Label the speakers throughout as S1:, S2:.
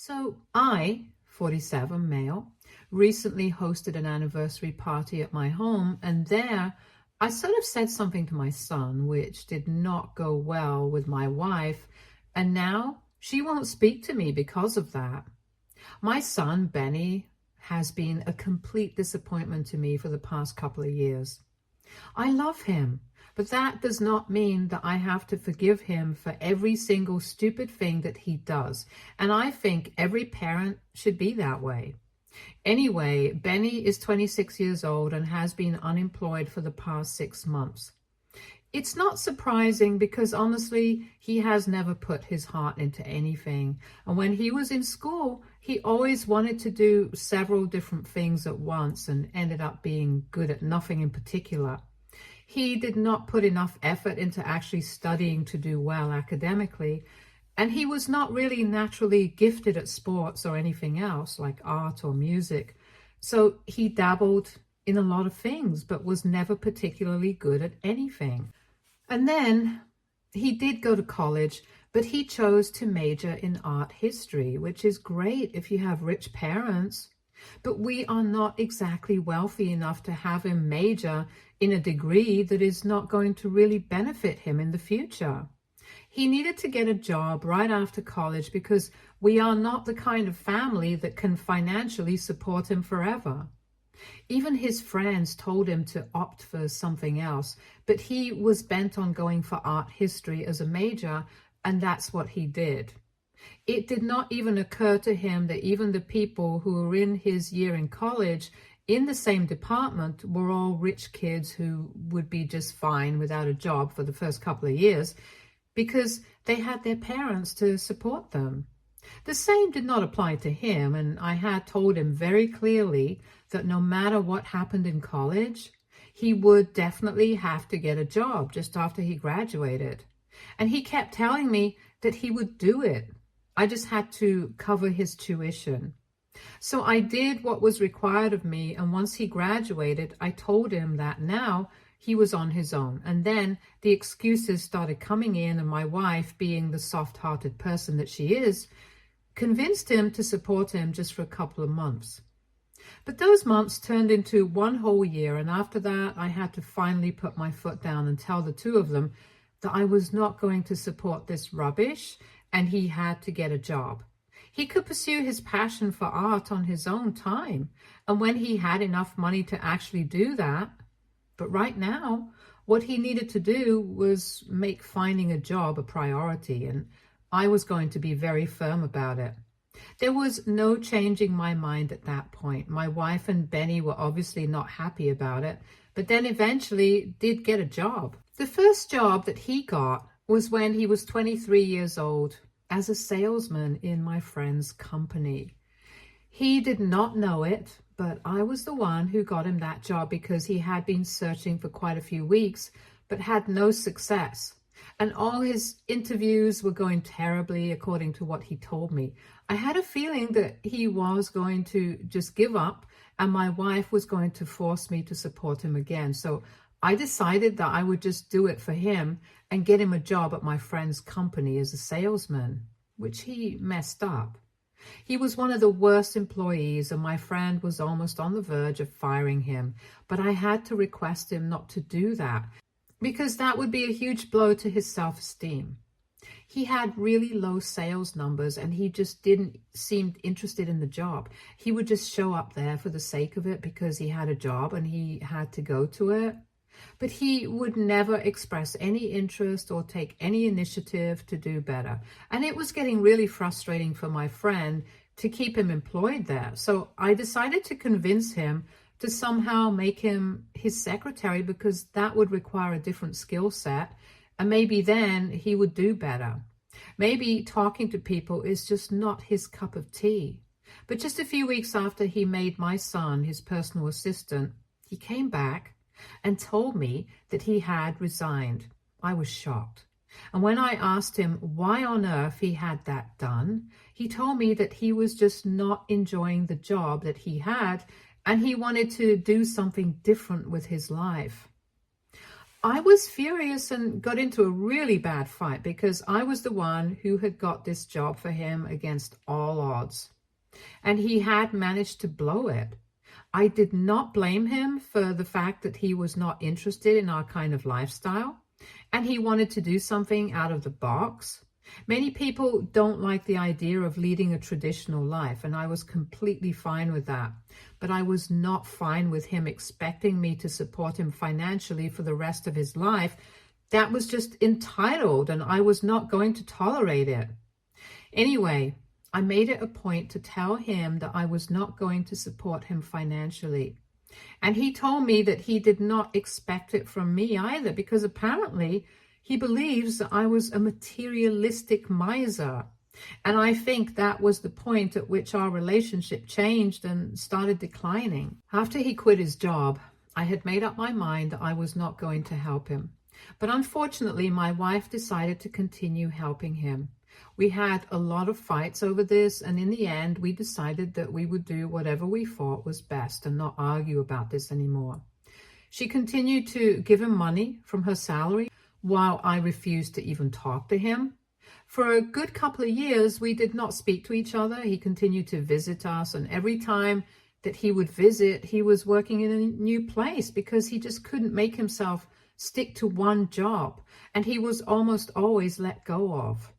S1: So I, 47 male, recently hosted an anniversary party at my home, and there I sort of said something to my son which did not go well with my wife, and now she won't speak to me because of that. My son, Benny, has been a complete disappointment to me for the past couple of years. I love him, but that does not mean that I have to forgive him for every single stupid thing that he does. And I think every parent should be that way. Anyway, Benny is 26 years old and has been unemployed for the past 6 months. It's not surprising because honestly, he has never put his heart into anything. And when he was in school, he always wanted to do several different things at once and ended up being good at nothing in particular. He did not put enough effort into actually studying to do well academically, and he was not really naturally gifted at sports or anything else like art or music. So he dabbled in a lot of things, but was never particularly good at anything. And then he did go to college, but he chose to major in art history, which is great if you have rich parents. But we are not exactly wealthy enough to have him major in a degree that is not going to really benefit him in the future. He needed to get a job right after college because we are not the kind of family that can financially support him forever. Even his friends told him to opt for something else, but he was bent on going for art history as a major, and that's what he did. It did not even occur to him that even the people who were in his year in college in the same department were all rich kids who would be just fine without a job for the first couple of years because they had their parents to support them. The same did not apply to him, and I had told him very clearly that no matter what happened in college, he would definitely have to get a job just after he graduated. And he kept telling me that he would do it. I just had to cover his tuition. So I did what was required of me, and once he graduated, I told him that now he was on his own. And then the excuses started coming in, and my wife, being the soft-hearted person that she is, convinced him to support him just for a couple of months. But those months turned into one whole year, and after that, I had to finally put my foot down and tell the two of them that I was not going to support this rubbish, and he had to get a job. He could pursue his passion for art on his own time, and when he had enough money to actually do that. But right now, what he needed to do was make finding a job a priority, and I was going to be very firm about it. There was no changing my mind at that point. My wife and Benny were obviously not happy about it, but then eventually did get a job. The first job that he got was when he was 23 years old as a salesman in my friend's company. He did not know it, but I was the one who got him that job because he had been searching for quite a few weeks, but had no success. And all his interviews were going terribly according to what he told me. I had a feeling that he was going to just give up and my wife was going to force me to support him again. So I decided that I would just do it for him and get him a job at my friend's company as a salesman, which he messed up. He was one of the worst employees and my friend was almost on the verge of firing him, but I had to request him not to do that because that would be a huge blow to his self-esteem. He had really low sales numbers and he just didn't seem interested in the job. He would just show up there for the sake of it because he had a job and he had to go to it. But he would never express any interest or take any initiative to do better. And it was getting really frustrating for my friend to keep him employed there. So I decided to convince him to somehow make him his secretary because that would require a different skill set. And maybe then he would do better. Maybe talking to people is just not his cup of tea. But just a few weeks after he made my son his personal assistant, he came back and told me that he had resigned. I was shocked. And when I asked him why on earth he had that done, he told me that he was just not enjoying the job that he had and he wanted to do something different with his life. I was furious and got into a really bad fight because I was the one who had got this job for him against all odds. And he had managed to blow it. I did not blame him for the fact that he was not interested in our kind of lifestyle, and he wanted to do something out of the box. Many people don't like the idea of leading a traditional life, and I was completely fine with that. But I was not fine with him expecting me to support him financially for the rest of his life. That was just entitled, and I was not going to tolerate it. Anyway, I made it a point to tell him that I was not going to support him financially. And he told me that he did not expect it from me either, because apparently he believes that I was a materialistic miser. And I think that was the point at which our relationship changed and started declining. After he quit his job, I had made up my mind that I was not going to help him. But unfortunately, my wife decided to continue helping him. We had a lot of fights over this, and in the end, we decided that we would do whatever we thought was best and not argue about this anymore. She continued to give him money from her salary while I refused to even talk to him. For a good couple of years, we did not speak to each other. He continued to visit us, and every time that he would visit, he was working in a new place because he just couldn't make himself stick to one job, and he was almost always let go of.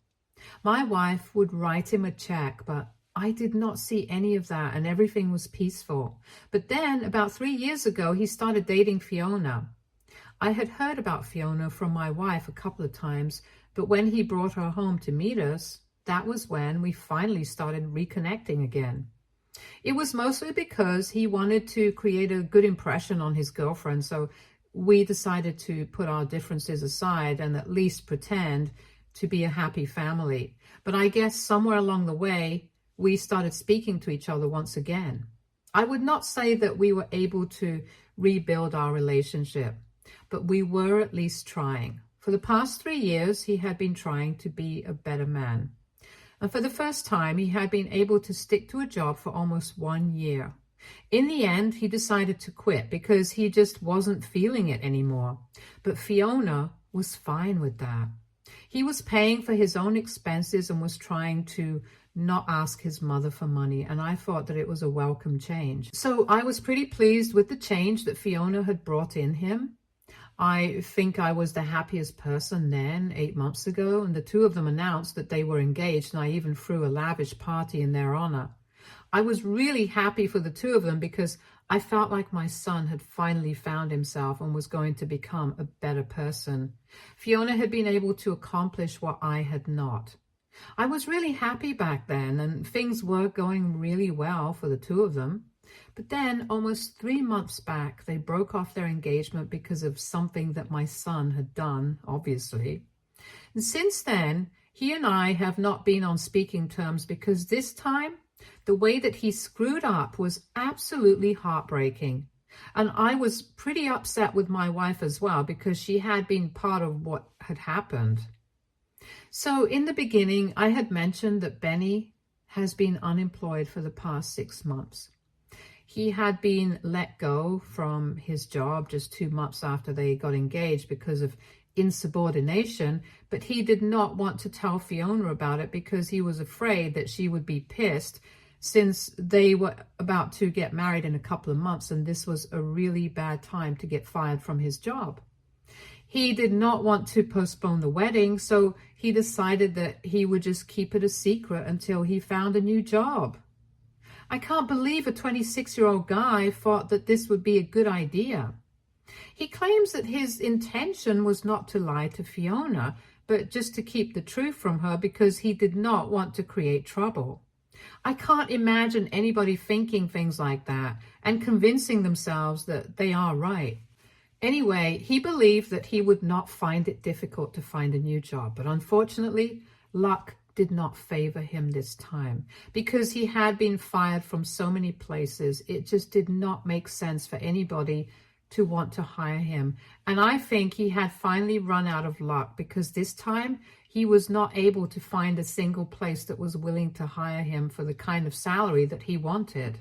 S1: My wife would write him a check, but I did not see any of that, and everything was peaceful. But then, about 3 years ago, he started dating Fiona. I had heard about Fiona from my wife a couple of times, but when he brought her home to meet us, that was when we finally started reconnecting again. It was mostly because he wanted to create a good impression on his girlfriend, so we decided to put our differences aside and at least pretend to be a happy family. But I guess somewhere along the way, we started speaking to each other once again. I would not say that we were able to rebuild our relationship, but we were at least trying. For the past 3 years, he had been trying to be a better man. And for the first time, he had been able to stick to a job for almost 1 year. In the end, he decided to quit because he just wasn't feeling it anymore. But Fiona was fine with that. He was paying for his own expenses and was trying to not ask his mother for money, and I thought that it was a welcome change. So I was pretty pleased with the change that Fiona had brought in him. I think I was the happiest person then, 8 months ago, and the two of them announced that they were engaged, and I even threw a lavish party in their honor. I was really happy for the two of them because I felt like my son had finally found himself and was going to become a better person. Fiona had been able to accomplish what I had not. I was really happy back then, and things were going really well for the two of them. But then, almost 3 months back, they broke off their engagement because of something that my son had done, obviously. And since then, he and I have not been on speaking terms because this time, the way that he screwed up was absolutely heartbreaking. And I was pretty upset with my wife as well because she had been part of what had happened. So in the beginning, I had mentioned that Benny has been unemployed for the past 6 months. He had been let go from his job just 2 months after they got engaged because of insubordination, but he did not want to tell Fiona about it because he was afraid that she would be pissed since they were about to get married in a couple of months, and this was a really bad time to get fired from his job. He did not want to postpone the wedding, so he decided that he would just keep it a secret until he found a new job. I can't believe a 26-year-old guy thought that this would be a good idea. He claims that his intention was not to lie to Fiona, but just to keep the truth from her because he did not want to create trouble. I can't imagine anybody thinking things like that and convincing themselves that they are right. Anyway, he believed that he would not find it difficult to find a new job, but unfortunately, luck did not favor him this time. Because he had been fired from so many places, it just did not make sense for anybody to want to hire him. And I think he had finally run out of luck because this time he was not able to find a single place that was willing to hire him for the kind of salary that he wanted.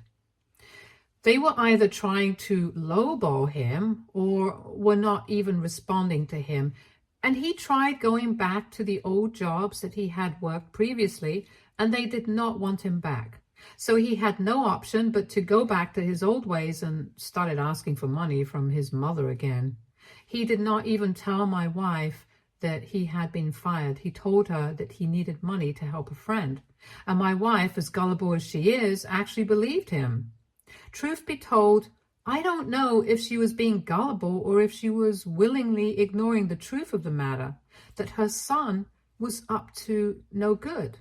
S1: They were either trying to lowball him or were not even responding to him. And he tried going back to the old jobs that he had worked previously, and they did not want him back. So he had no option but to go back to his old ways and started asking for money from his mother again. He did not even tell my wife that he had been fired. He told her that he needed money to help a friend. And my wife, as gullible as she is, actually believed him. Truth be told, I don't know if she was being gullible or if she was willingly ignoring the truth of the matter, that her son was up to no good.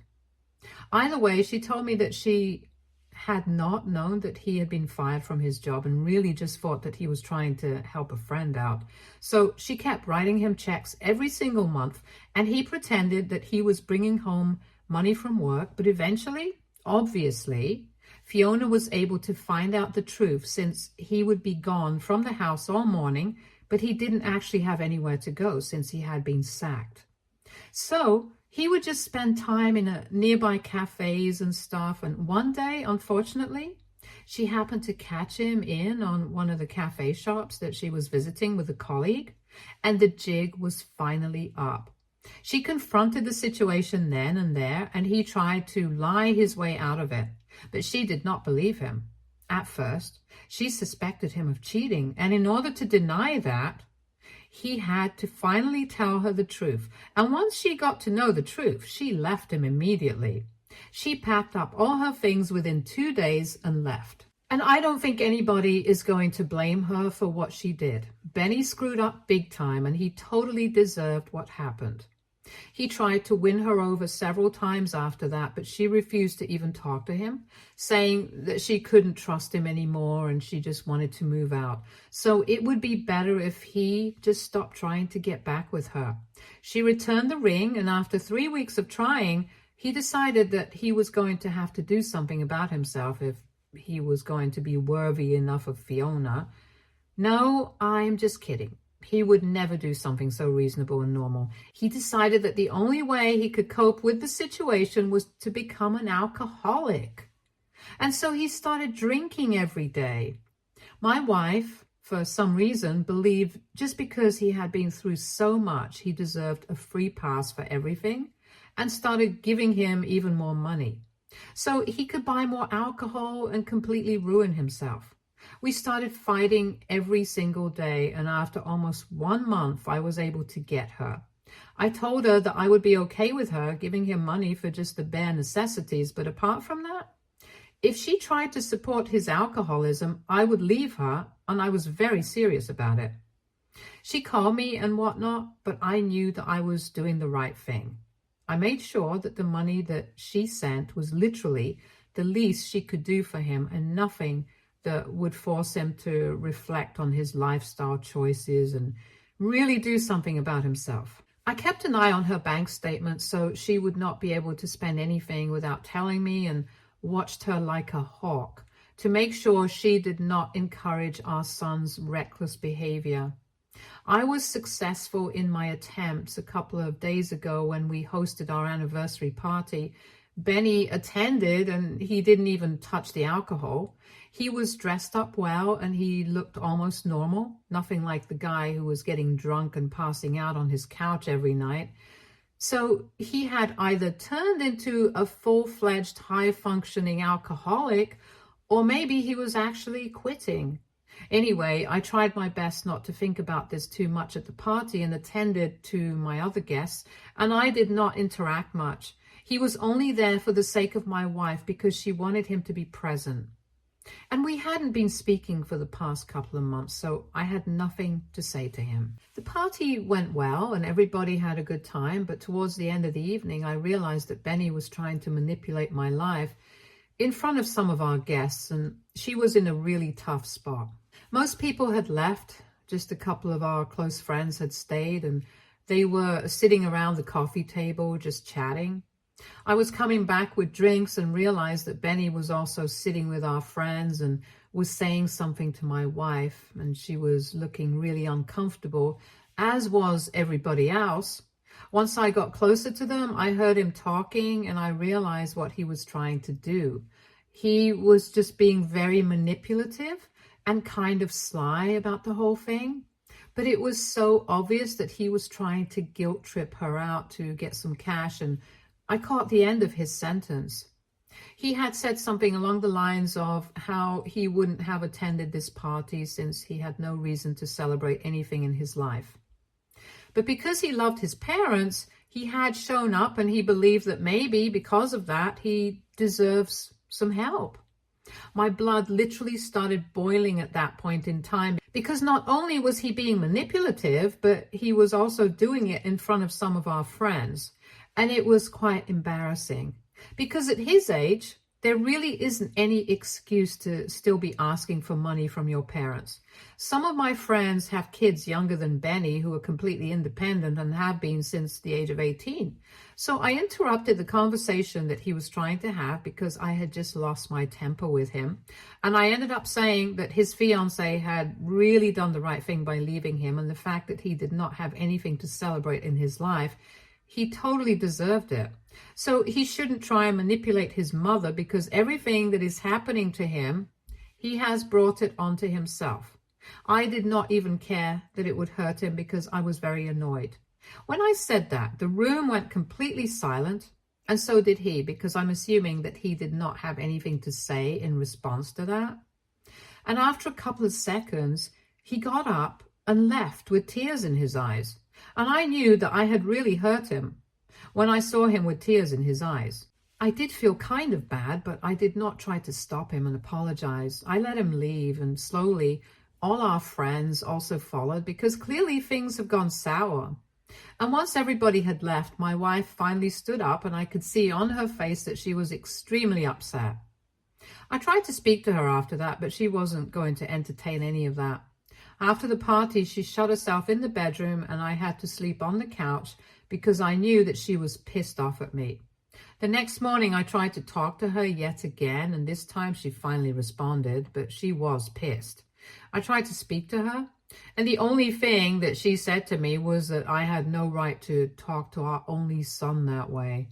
S1: Either way, she told me that she had not known that he had been fired from his job and really just thought that he was trying to help a friend out. So she kept writing him checks every single month, and he pretended that he was bringing home money from work. But eventually, obviously, Fiona was able to find out the truth, since he would be gone from the house all morning, but he didn't actually have anywhere to go since he had been sacked. So he would just spend time in nearby cafes and stuff. And one day, unfortunately, she happened to catch him in on one of the cafe shops that she was visiting with a colleague, and the jig was finally up. She confronted the situation then and there, and he tried to lie his way out of it. But she did not believe him. At first, she suspected him of cheating, and in order to deny that, he had to finally tell her the truth. And once she got to know the truth, she left him immediately. She packed up all her things within 2 days and left. And I don't think anybody is going to blame her for what she did. Benny screwed up big time, and he totally deserved what happened. He tried to win her over several times after that, but she refused to even talk to him, saying that she couldn't trust him anymore and she just wanted to move out. So it would be better if he just stopped trying to get back with her. She returned the ring, and after 3 weeks of trying, he decided that he was going to have to do something about himself if he was going to be worthy enough of Fiona. No, I'm just kidding. He would never do something so reasonable and normal. He decided that the only way he could cope with the situation was to become an alcoholic. And so he started drinking every day. My wife, for some reason, believed just because he had been through so much, he deserved a free pass for everything, and started giving him even more money so he could buy more alcohol and completely ruin himself. We started fighting every single day, and after almost 1 month, I was able to get her. I told her that I would be okay with her giving him money for just the bare necessities, but apart from that, if she tried to support his alcoholism, I would leave her, and I was very serious about it. She called me and whatnot, but I knew that I was doing the right thing. I made sure that the money that she sent was literally the least she could do for him, and nothing that would force him to reflect on his lifestyle choices and really do something about himself. I kept an eye on her bank statement so she would not be able to spend anything without telling me, and watched her like a hawk to make sure she did not encourage our son's reckless behavior. I was successful in my attempts a couple of days ago when we hosted our anniversary party. Benny attended, and he didn't even touch the alcohol. He was dressed up well, and he looked almost normal, nothing like the guy who was getting drunk and passing out on his couch every night. So he had either turned into a full-fledged, high-functioning alcoholic, or maybe he was actually quitting. Anyway, I tried my best not to think about this too much at the party and attended to my other guests, and I did not interact much. He was only there for the sake of my wife because she wanted him to be present. And we hadn't been speaking for the past couple of months, so I had nothing to say to him. The party went well and everybody had a good time, but towards the end of the evening, I realized that Benny was trying to manipulate my life in front of some of our guests, and she was in a really tough spot. Most people had left, just a couple of our close friends had stayed, and they were sitting around the coffee table just chatting. I was coming back with drinks and realized that Benny was also sitting with our friends and was saying something to my wife, and she was looking really uncomfortable, as was everybody else. Once I got closer to them, I heard him talking, and I realized what he was trying to do. He was just being very manipulative and kind of sly about the whole thing. But it was so obvious that he was trying to guilt trip her out to get some cash, and I caught the end of his sentence. He had said something along the lines of how he wouldn't have attended this party since he had no reason to celebrate anything in his life. But because he loved his parents, he had shown up, and he believed that maybe because of that, he deserves some help. My blood literally started boiling at that point in time, because not only was he being manipulative, but he was also doing it in front of some of our friends. And it was quite embarrassing, because at his age, there really isn't any excuse to still be asking for money from your parents. Some of my friends have kids younger than Benny who are completely independent and have been since the age of 18. So I interrupted the conversation that he was trying to have because I had just lost my temper with him. And I ended up saying that his fiancé had really done the right thing by leaving him, and the fact that he did not have anything to celebrate in his life, he totally deserved it. So he shouldn't try and manipulate his mother, because everything that is happening to him, he has brought it onto himself. I did not even care that it would hurt him because I was very annoyed. When I said that, the room went completely silent, and so did he, because I'm assuming that he did not have anything to say in response to that. And after a couple of seconds, he got up and left with tears in his eyes. And I knew that I had really hurt him when I saw him with tears in his eyes. I did feel kind of bad, but I did not try to stop him and apologize. I let him leave, and slowly all our friends also followed, because clearly things have gone sour. And once everybody had left, my wife finally stood up, and I could see on her face that she was extremely upset. I tried to speak to her after that, but she wasn't going to entertain any of that. After the party, she shut herself in the bedroom, and I had to sleep on the couch because I knew that she was pissed off at me. The next morning, I tried to talk to her yet again, and this time she finally responded, but she was pissed. I tried to speak to her, and the only thing that she said to me was that I had no right to talk to our only son that way.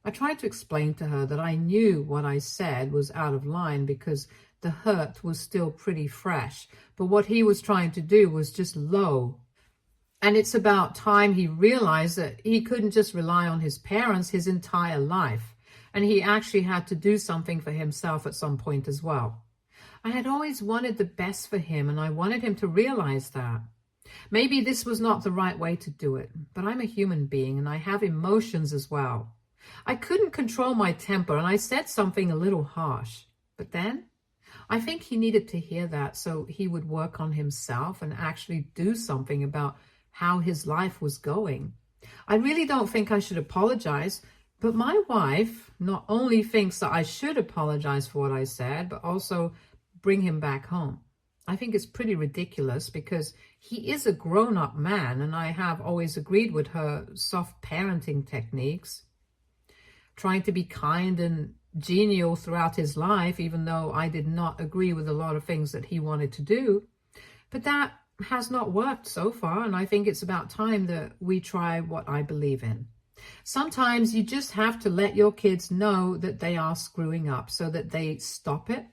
S1: I tried to explain to her that I knew what I said was out of line because the hurt was still pretty fresh, but what he was trying to do was just low. And it's about time he realized that he couldn't just rely on his parents his entire life, and he actually had to do something for himself at some point as well. I had always wanted the best for him, and I wanted him to realize that. Maybe this was not the right way to do it, but I'm a human being and I have emotions as well. I couldn't control my temper, and I said something a little harsh. But then I think he needed to hear that so he would work on himself and actually do something about how his life was going. I really don't think I should apologize, but my wife not only thinks that I should apologize for what I said, but also bring him back home. I think it's pretty ridiculous because he is a grown-up man, and I have always agreed with her soft parenting techniques, trying to be kind and genial throughout his life, even though I did not agree with a lot of things that he wanted to do. But that has not worked so far, and I think it's about time that we try what I believe in. Sometimes you just have to let your kids know that they are screwing up so that they stop it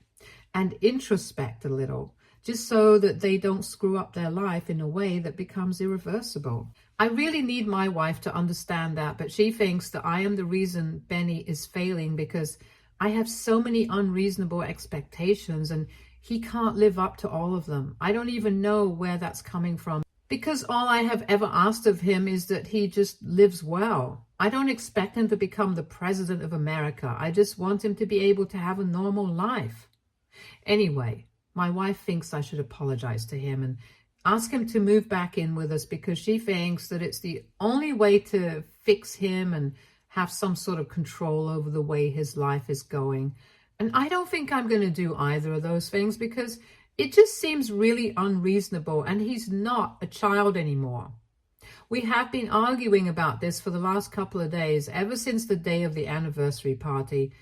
S1: and introspect a little, just so that they don't screw up their life in a way that becomes irreversible. I really need my wife to understand that, but she thinks that I am the reason Benny is failing because I have so many unreasonable expectations and he can't live up to all of them. I don't even know where that's coming from, because all I have ever asked of him is that he just lives well. I don't expect him to become the president of America. I just want him to be able to have a normal life. Anyway, my wife thinks I should apologize to him and ask him to move back in with us because she thinks that it's the only way to fix him and have some sort of control over the way his life is going. And I don't think I'm going to do either of those things because it just seems really unreasonable, and he's not a child anymore. We have been arguing about this for the last couple of days, ever since the day of the anniversary party,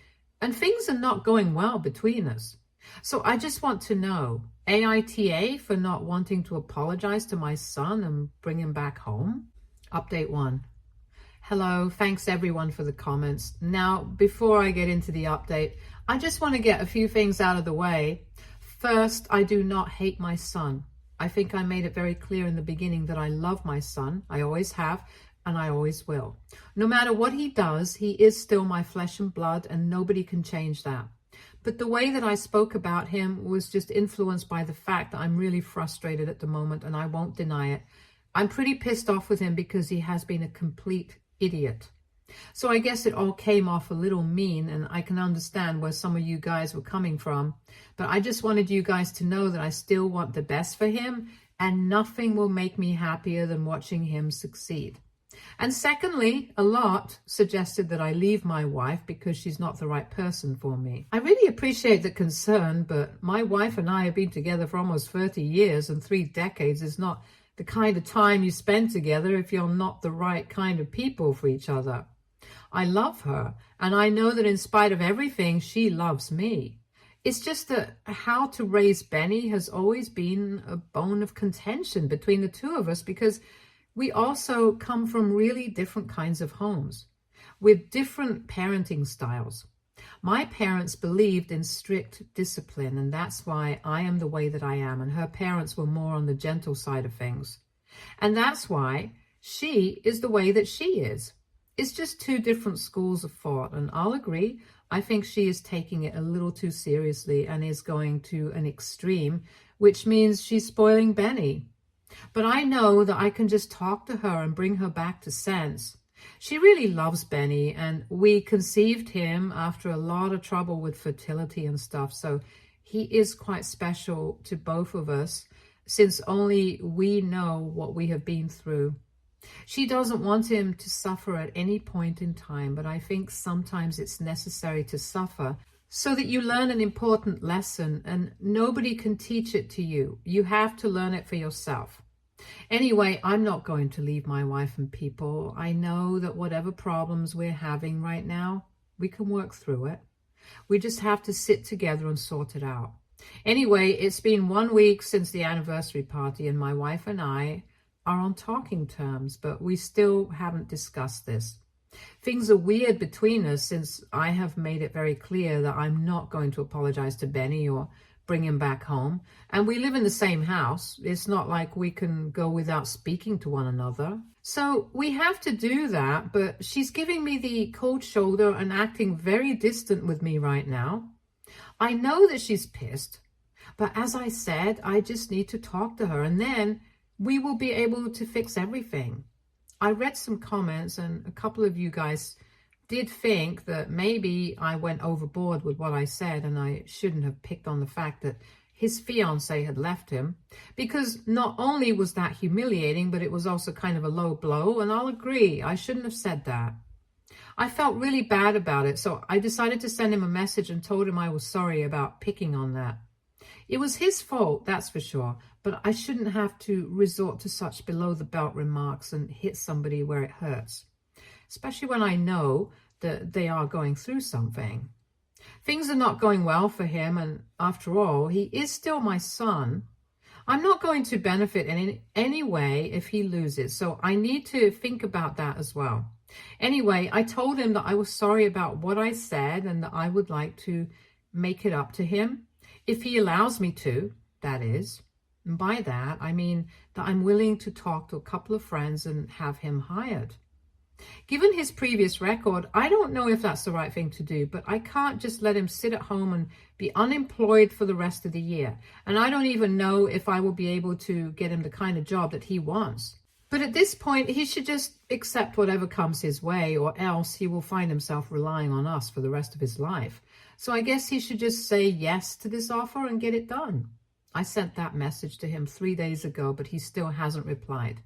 S1: and things are not going well between us. So I just want to know, AITA for not wanting to apologize to my son and bring him back home? Update 1. Hello, thanks everyone for the comments. Now, before I get into the update, I just want to get a few things out of the way. First, I do not hate my son. I think I made it very clear in the beginning that I love my son. I always have, and I always will. No matter what he does, he is still my flesh and blood, and nobody can change that. But the way that I spoke about him was just influenced by the fact that I'm really frustrated at the moment, and I won't deny it. I'm pretty pissed off with him because he has been a complete idiot. So I guess it all came off a little mean, and I can understand where some of you guys were coming from. But I just wanted you guys to know that I still want the best for him, and nothing will make me happier than watching him succeed. And secondly, a lot suggested that I leave my wife because she's not the right person for me. I really appreciate the concern, but my wife and I have been together for almost 30 years, and 3 decades is not the kind of time you spend together if you're not the right kind of people for each other. I love her, and I know that in spite of everything, she loves me. It's just that how to raise Benny has always been a bone of contention between the two of us, because we also come from really different kinds of homes with different parenting styles. My parents believed in strict discipline, and that's why I am the way that I am, and her parents were more on the gentle side of things. And that's why she is the way that she is. It's just 2 different schools of thought, and I'll agree, I think she is taking it a little too seriously and is going to an extreme, which means she's spoiling Benny. But I know that I can just talk to her and bring her back to sense. She really loves Benny, and we conceived him after a lot of trouble with fertility and stuff, so he is quite special to both of us, since only we know what we have been through. She doesn't want him to suffer at any point in time, but I think sometimes it's necessary to suffer so that you learn an important lesson, and nobody can teach it to you. You have to learn it for yourself. Anyway, I'm not going to leave my wife and people. I know that whatever problems we're having right now, we can work through it. We just have to sit together and sort it out. Anyway, it's been 1 week since the anniversary party, and my wife and I are on talking terms, but we still haven't discussed this. Things are weird between us since I have made it very clear that I'm not going to apologize to Benny or bring him back home. And we live in the same house. It's not like we can go without speaking to one another. So we have to do that, but she's giving me the cold shoulder and acting very distant with me right now. I know that she's pissed, but as I said, I just need to talk to her, and then we will be able to fix everything. I read some comments, and a couple of you guys did think that maybe I went overboard with what I said, and I shouldn't have picked on the fact that his fiancé had left him, because not only was that humiliating, but it was also kind of a low blow, and I'll agree, I shouldn't have said that. I felt really bad about it, so I decided to send him a message and told him I was sorry about picking on that. It was his fault, that's for sure, but I shouldn't have to resort to such below-the-belt remarks and hit somebody where it hurts, especially when I know that they are going through something. Things are not going well for him, and after all, he is still my son. I'm not going to benefit in any way if he loses, so I need to think about that as well. Anyway, I told him that I was sorry about what I said and that I would like to make it up to him, if he allows me to, that is. And by that, I mean that I'm willing to talk to a couple of friends and have him hired. Given his previous record, I don't know if that's the right thing to do, but I can't just let him sit at home and be unemployed for the rest of the year. And I don't even know if I will be able to get him the kind of job that he wants. But at this point, he should just accept whatever comes his way, or else he will find himself relying on us for the rest of his life. So I guess he should just say yes to this offer and get it done. I sent that message to him 3 days ago, but he still hasn't replied.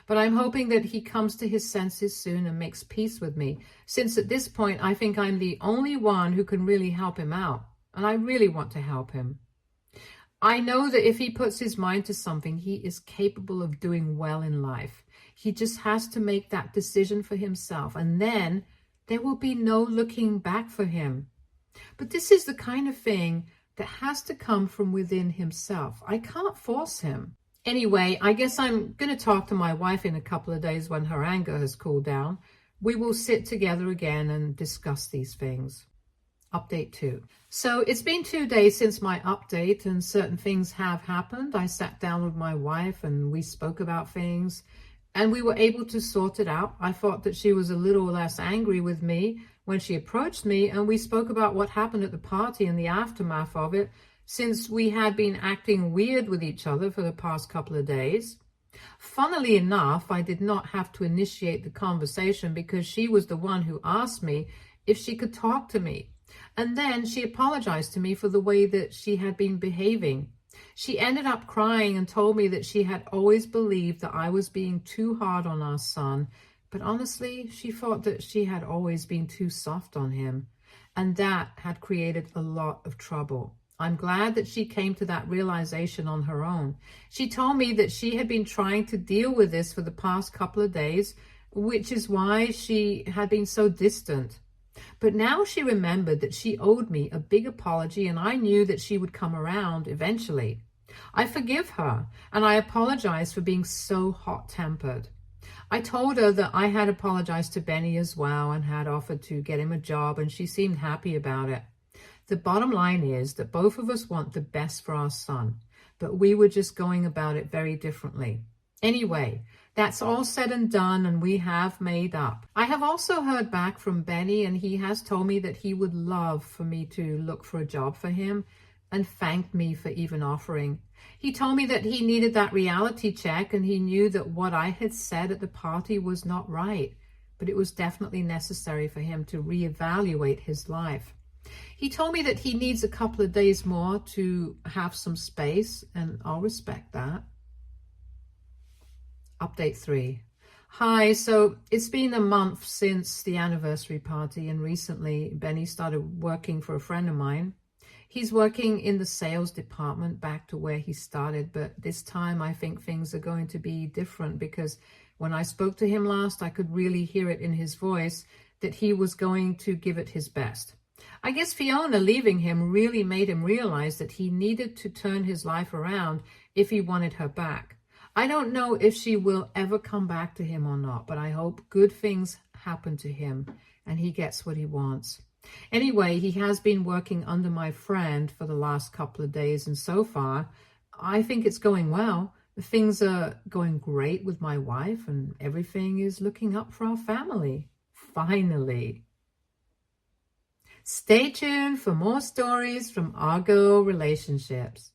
S1: But I'm hoping that he comes to his senses soon and makes peace with me, since at this point I think I'm the only one who can really help him out, and I really want to help him. I know that if he puts his mind to something, he is capable of doing well in life. He just has to make that decision for himself, and then there will be no looking back for him. But this is the kind of thing that has to come from within himself. I can't force him. Anyway, I guess I'm going to talk to my wife in a couple of days when her anger has cooled down. We will sit together again and discuss these things. Update 2. So it's been 2 days since my update and certain things have happened. I sat down with my wife and we spoke about things and we were able to sort it out. I thought that she was a little less angry with me when she approached me, and we spoke about what happened at the party and the aftermath of it, since we had been acting weird with each other for the past couple of days. Funnily enough, I did not have to initiate the conversation because she was the one who asked me if she could talk to me. And then she apologized to me for the way that she had been behaving. She ended up crying and told me that she had always believed that I was being too hard on our son, but honestly, she thought that she had always been too soft on him, and that had created a lot of trouble. I'm glad that she came to that realization on her own. She told me that she had been trying to deal with this for the past couple of days, which is why she had been so distant. But now she remembered that she owed me a big apology, and I knew that she would come around eventually. I forgive her, and I apologize for being so hot-tempered. I told her that I had apologized to Benny as well and had offered to get him a job, and she seemed happy about it. The bottom line is that both of us want the best for our son, but we were just going about it very differently. Anyway, that's all said and done, and we have made up. I have also heard back from Benny, and he has told me that he would love for me to look for a job for him, and thanked me for even offering. He told me that he needed that reality check, and he knew that what I had said at the party was not right, but it was definitely necessary for him to reevaluate his life. He told me that he needs a couple of days more to have some space, and I'll respect that. Update 3. Hi, so it's been a month since the anniversary party, and recently Benny started working for a friend of mine. He's working in the sales department, back to where he started, but this time I think things are going to be different, because when I spoke to him last, I could really hear it in his voice that he was going to give it his best. I guess Fiona leaving him really made him realize that he needed to turn his life around if he wanted her back. I don't know if she will ever come back to him or not, but I hope good things happen to him and he gets what he wants. Anyway, he has been working under my friend for the last couple of days, and so far, I think it's going well. Things are going great with my wife, and everything is looking up for our family. Finally. Stay tuned for more stories from Argo Relationships.